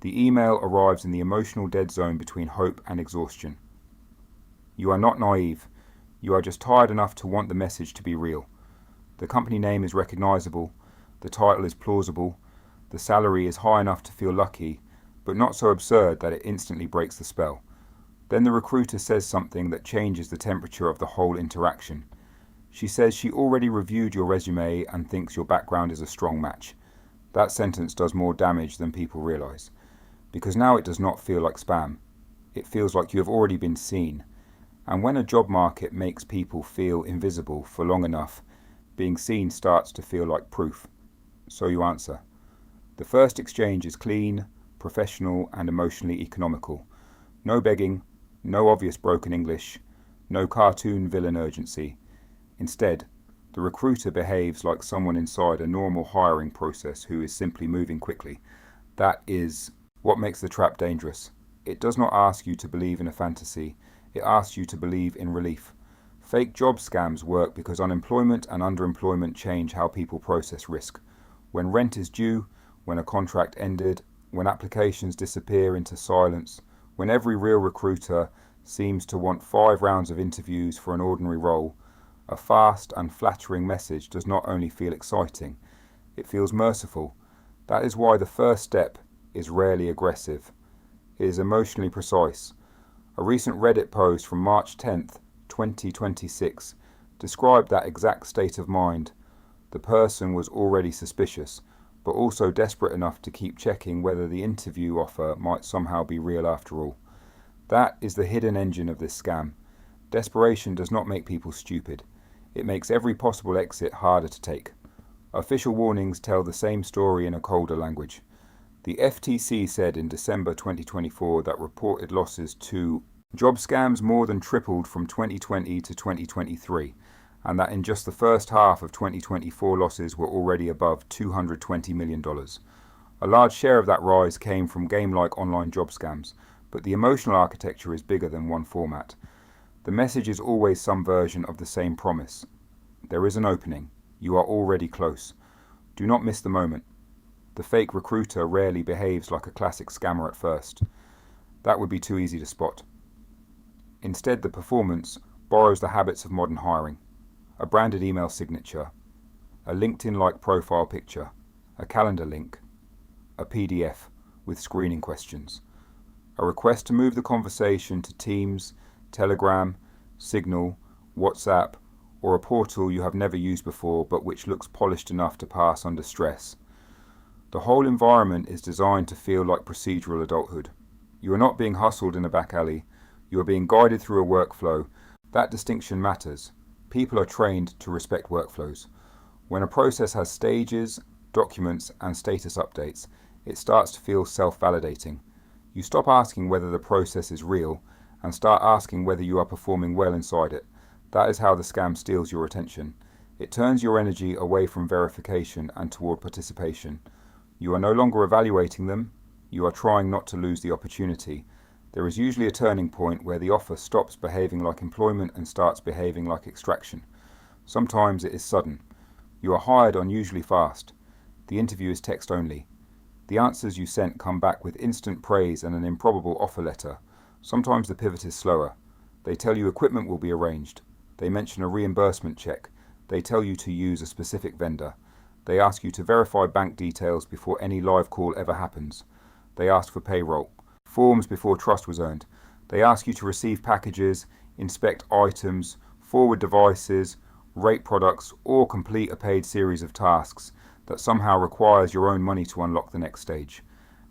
The email arrives in the emotional dead zone between hope and exhaustion. You are not naive. You are just tired enough to want the message to be real. The company name is recognizable, the title is plausible, the salary is high enough to feel lucky, but not so absurd that it instantly breaks the spell. Then the recruiter says something that changes the temperature of the whole interaction. She says she already reviewed your resume and thinks your background is a strong match. That sentence does more damage than people realize, because now it does not feel like spam. It feels like you have already been seen. And when a job market makes people feel invisible for long enough, being seen starts to feel like proof. So you answer. The first exchange is clean, professional, and emotionally economical. No begging, no obvious broken English, no cartoon villain urgency. Instead, the recruiter behaves like someone inside a normal hiring process who is simply moving quickly. That is what makes the trap dangerous. It does not ask you to believe in a fantasy. It asks you to believe in relief. Fake job scams work because unemployment and underemployment change how people process risk. When rent is due, when a contract ended, when applications disappear into silence, when every real recruiter seems to want 5 rounds of interviews for an ordinary role, a fast and flattering message does not only feel exciting, it feels merciful. That is why the first step is rarely aggressive. It is emotionally precise. A recent Reddit post from March 10th, 2026 described that exact state of mind. The person was already suspicious, but also desperate enough to keep checking whether the interview offer might somehow be real after all. That is the hidden engine of this scam. Desperation does not make people stupid. It makes every possible exit harder to take. Official warnings tell the same story in a colder language. The FTC said in December 2024 that reported losses to job scams more than tripled from 2020 to 2023, and that in just the first half of 2024 losses were already above $220 million. A large share of that rise came from game-like online job scams, but the emotional architecture is bigger than one format. The message is always some version of the same promise. There is an opening. You are already close. Do not miss the moment. The fake recruiter rarely behaves like a classic scammer at first. That would be too easy to spot. Instead, the performance borrows the habits of modern hiring. A branded email signature, a LinkedIn-like profile picture, a calendar link, a PDF with screening questions, a request to move the conversation to Teams, Telegram, Signal, WhatsApp, or a portal you have never used before but which looks polished enough to pass under stress. The whole environment is designed to feel like procedural adulthood. You are not being hustled in a back alley. You are being guided through a workflow. That distinction matters. People are trained to respect workflows. When a process has stages, documents, and status updates, it starts to feel self-validating. You stop asking whether the process is real and start asking whether you are performing well inside it. That is how the scam steals your attention. It turns your energy away from verification and toward participation. You are no longer evaluating them. You are trying not to lose the opportunity. There is usually a turning point where the offer stops behaving like employment and starts behaving like extraction. Sometimes it is sudden. You are hired unusually fast. The interview is text only. The answers you sent come back with instant praise and an improbable offer letter. Sometimes the pivot is slower. They tell you equipment will be arranged. They mention a reimbursement check. They tell you to use a specific vendor. They ask you to verify bank details before any live call ever happens. They ask for payroll, forms before trust was earned. They ask you to receive packages, inspect items, forward devices, rate products, or complete a paid series of tasks that somehow requires your own money to unlock the next stage.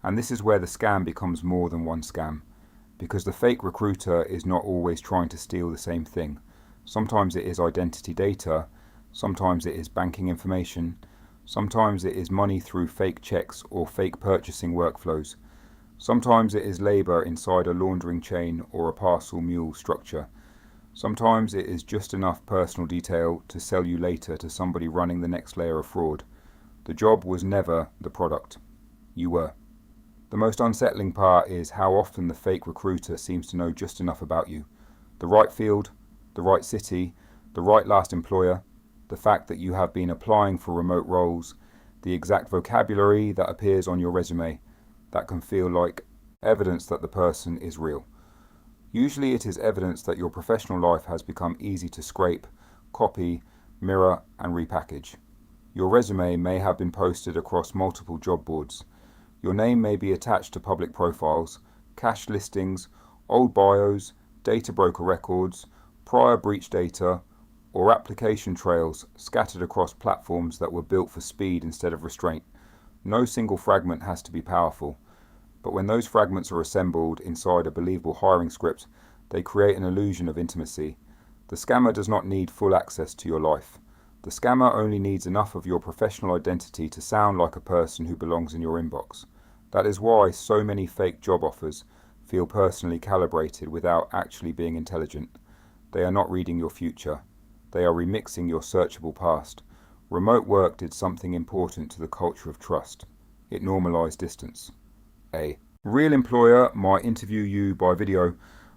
And this is where the scam becomes more than one scam, because the fake recruiter is not always trying to steal the same thing. Sometimes it is identity data, sometimes it is banking information, sometimes it is money through fake checks or fake purchasing workflows. Sometimes it is labor inside a laundering chain or a parcel mule structure. Sometimes it is just enough personal detail to sell you later to somebody running the next layer of fraud. The job was never the product. You were. The most unsettling part is how often the fake recruiter seems to know just enough about you. The right field, the right city, the right last employer, the fact that you have been applying for remote roles, the exact vocabulary that appears on your resume. that can feel like evidence that the person is real. Usually it is evidence that your professional life has become easy to scrape, copy, mirror, and repackage. Your resume may have been posted across multiple job boards. Your name may be attached to public profiles, cached listings, old bios, data broker records, prior breach data, or application trails scattered across platforms that were built for speed instead of restraint. No single fragment has to be powerful, but when those fragments are assembled inside a believable hiring script, they create an illusion of intimacy. The scammer does not need full access to your life. The scammer only needs enough of your professional identity to sound like a person who belongs in your inbox. That is why so many fake job offers feel personally calibrated without actually being intelligent. They are not reading your future. They are remixing your searchable past. Remote work did something important to the culture of trust. It normalized distance. A real employer might interview you by video.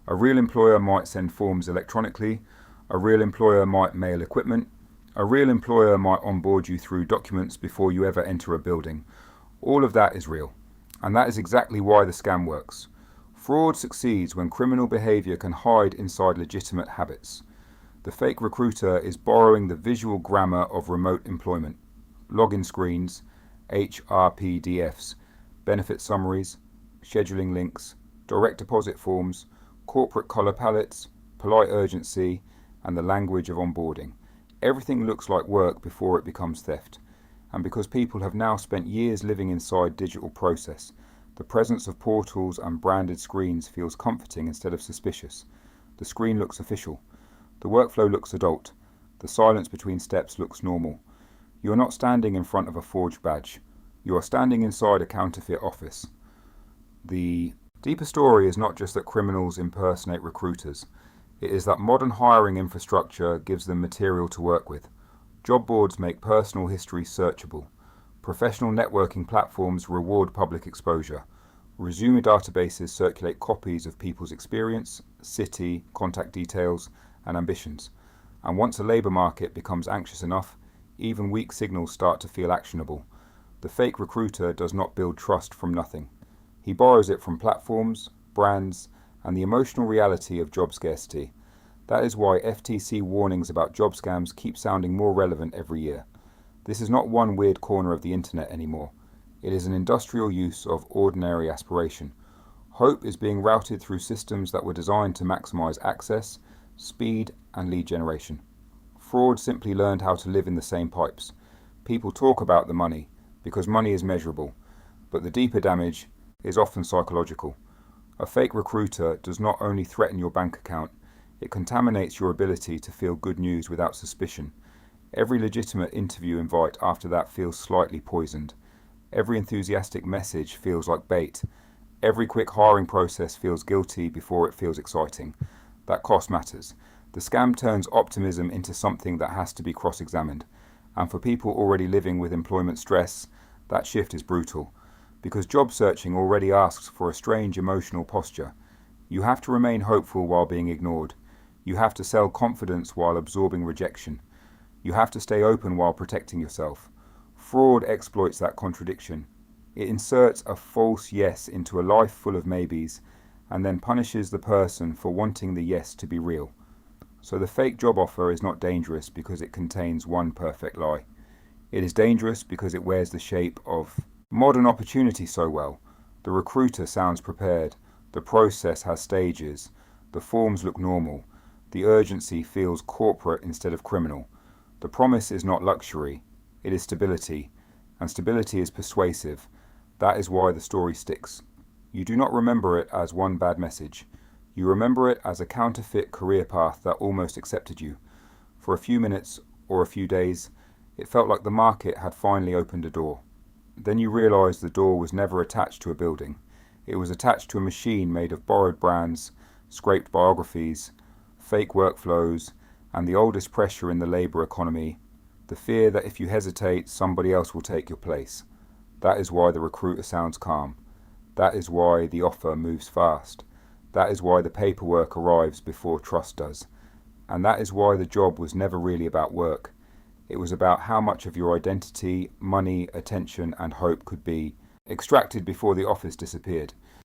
A real employer might send forms electronically. A real employer might mail equipment. A real employer might onboard you through documents before you ever enter a building. All of that is real. And that is exactly why the scam works. Fraud succeeds when criminal behavior can hide inside legitimate habits. The fake recruiter is borrowing the visual grammar of remote employment. Login screens, HRPDFs, benefit summaries, scheduling links, direct deposit forms, corporate color palettes, polite urgency, and the language of onboarding. Everything looks like work before it becomes theft. And because people have now spent years living inside digital process, the presence of portals and branded screens feels comforting instead of suspicious. The screen looks official. The workflow looks adult. The silence between steps looks normal. You are not standing in front of a forged badge. You are standing inside a counterfeit office. The deeper story is not just that criminals impersonate recruiters. It is that modern hiring infrastructure gives them material to work with. Job boards make personal history searchable. Professional networking platforms reward public exposure. Resume databases circulate copies of people's experience, city, contact details, and ambitions. And once a labour market becomes anxious enough, even weak signals start to feel actionable. The fake recruiter does not build trust from nothing. He borrows it from platforms, brands, and the emotional reality of job scarcity. That is why FTC warnings about job scams keep sounding more relevant every year. This is not one weird corner of the internet anymore. It is an industrial use of ordinary aspiration. Hope is being routed through systems that were designed to maximize access, speed, and lead generation. Fraud simply learned how to live in the same pipes. People talk about the money because money is measurable, but the deeper damage is often psychological. A fake recruiter does not only threaten your bank account, it contaminates your ability to feel good news without suspicion. Every legitimate interview invite after that feels slightly poisoned. Every enthusiastic message feels like bait. Every quick hiring process feels guilty before it feels exciting. That cost matters. The scam turns optimism into something that has to be cross-examined. And for people already living with employment stress, that shift is brutal. Because job searching already asks for a strange emotional posture. You have to remain hopeful while being ignored. You have to sell confidence while absorbing rejection. You have to stay open while protecting yourself. Fraud exploits that contradiction. It inserts a false yes into a life full of maybes and then punishes the person for wanting the yes to be real. So the fake job offer is not dangerous because it contains one perfect lie. It is dangerous because it wears the shape of modern opportunity so well. The recruiter sounds prepared. The process has stages. The forms look normal. The urgency feels corporate instead of criminal. The promise is not luxury. It is stability. And stability is persuasive. That is why the story sticks. You do not remember it as one bad message. You remember it as a counterfeit career path that almost accepted you. For a few minutes or a few days, it felt like the market had finally opened a door. Then you realized the door was never attached to a building. It was attached to a machine made of borrowed brands, scraped biographies, fake workflows, and the oldest pressure in the labor economy, the fear that if you hesitate, somebody else will take your place. That is why the recruiter sounds calm. That is why the offer moves fast. That is why the paperwork arrives before trust does. And that is why the job was never really about work. It was about how much of your identity, money, attention, and hope could be extracted before the office disappeared.